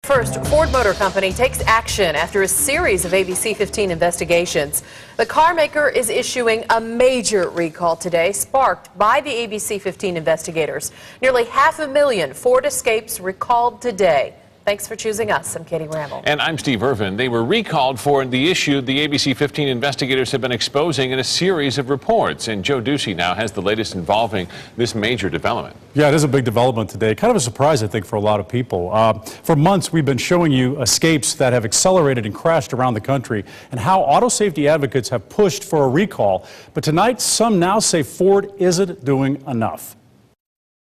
First, Ford Motor Company takes action after a series of ABC15 investigations. The car maker is issuing a major recall today, sparked by the ABC15 investigators. Nearly 500,000 Ford Escapes recalled today. Thanks for choosing us. I'm Katie Ramble. And I'm Steve Irvin. They were recalled for the issue the ABC15 investigators have been exposing in a series of reports. And Joe Ducey now has the latest involving this major development. Yeah, it is a big development today. Kind of a surprise, I think, for a lot of people. For months, we've been showing you escapes that have accelerated and crashed around the country and how auto safety advocates have pushed for a recall. But tonight, some now say Ford isn't doing enough.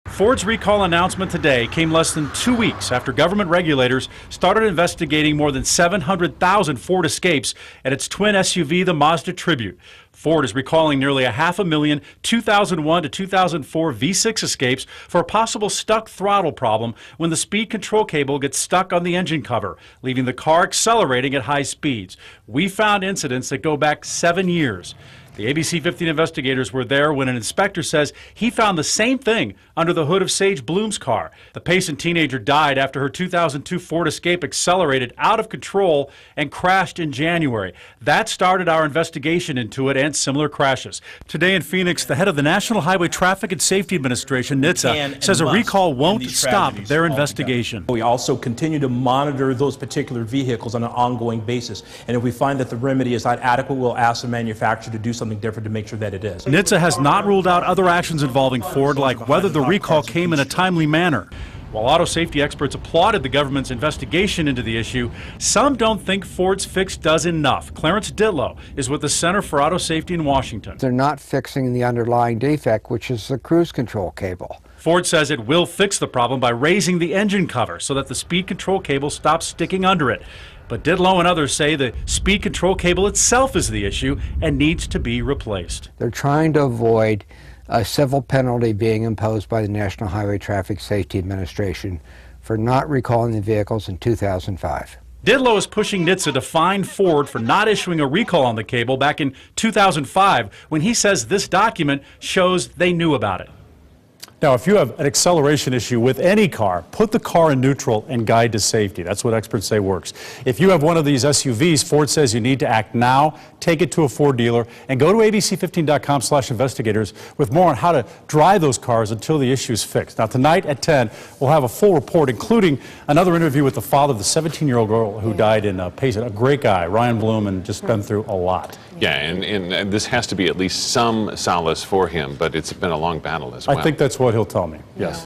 Ford's recall announcement today came less than 2 weeks after government regulators started investigating more than 700,000 Ford Escapes and its twin SUV, the Mazda Tribute. Ford is recalling nearly 500,000 2001 to 2004 V6 Escapes for a possible stuck throttle problem when the speed control cable gets stuck on the engine cover, leaving the car accelerating at high speeds. We found incidents that go back 7 years. The ABC15 investigators were there when an inspector says he found the same thing under the hood of Sage Bloom's car. The Payson teenager died after her 2002 Ford Escape accelerated out of control and crashed in January. That started our investigation into it and similar crashes. Today in Phoenix, the head of the National Highway Traffic and Safety Administration, NHTSA, says a recall won't stop their investigation. We also continue to monitor those particular vehicles on an ongoing basis. And if we find that the remedy is not adequate, we'll ask the manufacturer to do something different to make sure that it is. NHTSA has not ruled out other actions involving Ford, like whether the recall came in a timely manner. While auto safety experts applauded the government's investigation into the issue, some don't think Ford's fix does enough. Clarence Ditlow is with the Center for Auto Safety in Washington. They're not fixing the underlying defect, which is the cruise control cable. Ford says it will fix the problem by raising the engine cover so that the speed control cable stops sticking under it. But Ditlow and others say the speed control cable itself is the issue and needs to be replaced. They're trying to avoid a civil penalty being imposed by the National Highway Traffic Safety Administration for not recalling the vehicles in 2005. Ditlow is pushing NHTSA to fine Ford for not issuing a recall on the cable back in 2005 when he says this document shows they knew about it. Now, if you have an acceleration issue with any car, put the car in neutral and guide to safety. That's what experts say works. If you have one of these SUVs, Ford says you need to act now, take it to a Ford dealer, and go to abc15.com/investigators with more on how to drive those cars until the issue is fixed. Now, tonight at 10, we'll have a full report, including another interview with the father of the 17-year-old girl who died in Payson. A great guy, Ryan Bloom, and just been through a lot. Yeah, and this has to be at least some solace for him, but it's been a long battle as well. I think that's what he'll tell me, yes.